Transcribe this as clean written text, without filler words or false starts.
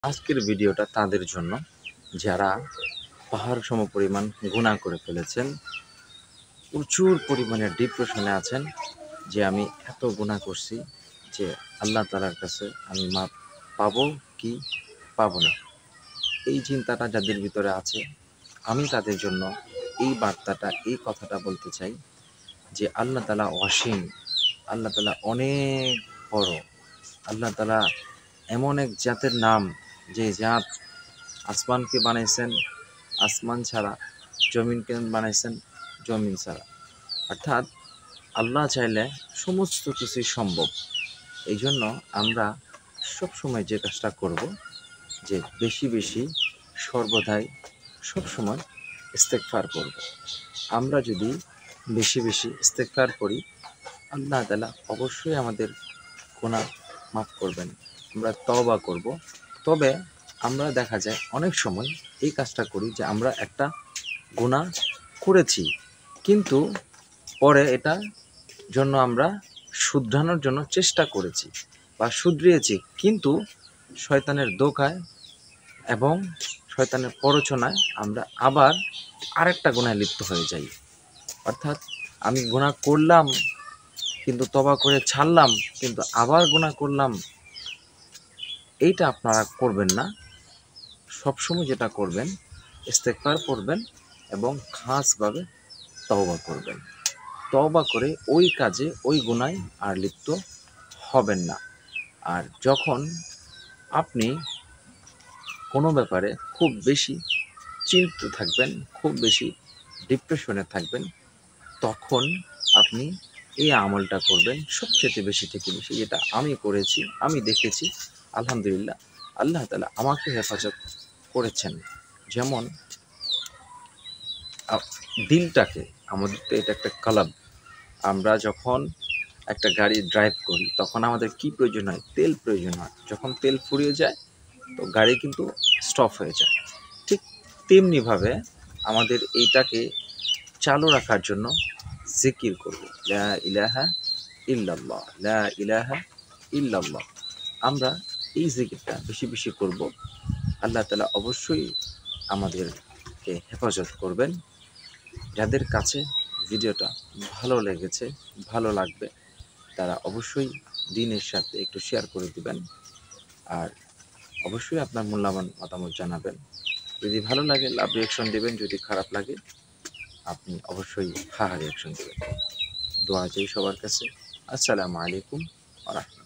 আজকের ভিডিওটা তাদের জন্য যারা পাহাড় সমপরিমাণ গুনাহ করে ফেলেছেন, প্রচুর পরিমাণে ডিপ্রেশনে আছেন যে আমি এত গুনাহ করছি যে আল্লাহ তাআলার কাছে আমি মাপ পাবো কি পাবো না, এই চিন্তাটা যাদের ভিতরে আছে, আমি তাদের জন্য এই বার্তাটা, এই কথাটা বলতে চাই যে আল্লাহ তাআলা অসীম, আল্লাহ তাআলা অনেক বড়, আল্লাহ তাআলা এমন এক জাতের নাম যে জাত আসমানকে বানাইছেন আসমান ছাড়া, জমিনকে বানাইছেন জমিন ছাড়া। অর্থাৎ আল্লাহ চাইলে সমস্ত কিছুই সম্ভব। এই জন্য আমরা সবসময় যে কাজটা করব যে বেশি বেশি সর্বদাই সবসময় ইস্তেগফার করব। আমরা যদি বেশি বেশি ইস্তেগফার করি, আল্লাহ তাআলা অবশ্যই আমাদের গুনাহ মাফ করবেন। আমরা তওবা করব। তবে আমরা দেখা যায় অনেক সময় এই কাজটা করি যে আমরা একটা গুনাহ করেছি, কিন্তু পরে এটা জন্য আমরা শুধরানোর জন্য চেষ্টা করেছি বা শুধরিয়েছি, কিন্তু শয়তানের ধোঁকায় এবং শয়তানের প্ররোচনায় আমরা আবার আরেকটা গুনাহে লিপ্ত হয়ে যাই। অর্থাৎ আমি গুনাহ করলাম কিন্তু তওবা করে ছাড়লাম, কিন্তু আবার গুনাহ করলাম। এইটা আপনারা করবেন না। সবসময় যেটা করবেন, ইস্তেগফার করবেন এবং খাসভাবে তওবা করবেন। তওবা করে ওই কাজে, ওই গুনাহে আর লিপ্ত হবেন না। আর যখন আপনি কোনো ব্যাপারে খুব বেশি চিন্তিত থাকবেন, খুব বেশি ডিপ্রেশনে থাকবেন, তখন আপনি এই আমলটা করবেন সবচেয়ে বেশি থেকে বেশি, যেটা আমি করেছি, আমি দেখেছি। আলহামদুলিল্লাহ, আল্লাহ তাআলা আমাকে হেফাজত করেছেন। যেমন দিলটাকে, আমাদের তো এটা একটা কলব। আমরা যখন একটা গাড়ি ড্রাইভ করি তখন আমাদের কি প্রয়োজন হয়? তেল প্রয়োজন হয়। যখন তেল ফুরিয়ে যায় তো গাড়ি কিন্তু স্টপ হয়ে যায়। ঠিক তেমনিভাবে আমাদের এইটাকে চালু রাখার জন্য জিকির করব, লা ইলাহা ইল্লাল্লাহ, লা ইলাহা ইল্লাল্লাহ। আমরা এই জিকিরটা বেশি বেশি করব। আল্লাহ তাআলা অবশ্যই আমাদেরকে হেফাজত করবেন। যাদের কাছে ভিডিওটা ভালো লেগেছে, ভালো লাগবে, তারা অবশ্যই দিনের সাথে একটু শেয়ার করে দিবেন। আর অবশ্যই আপনার মূল্যবান মতামত জানাবেন। যদি ভালো লাগে লাভ রিঅ্যাকশন দেবেন, যদি খারাপ লাগে আপনি অবশ্যই হা রিঅ্যাকশন দেবেন। দোয়া চাই সবার কাছে। আসসালামু আলাইকুম ওয়া রাহমাতুল্লাহ।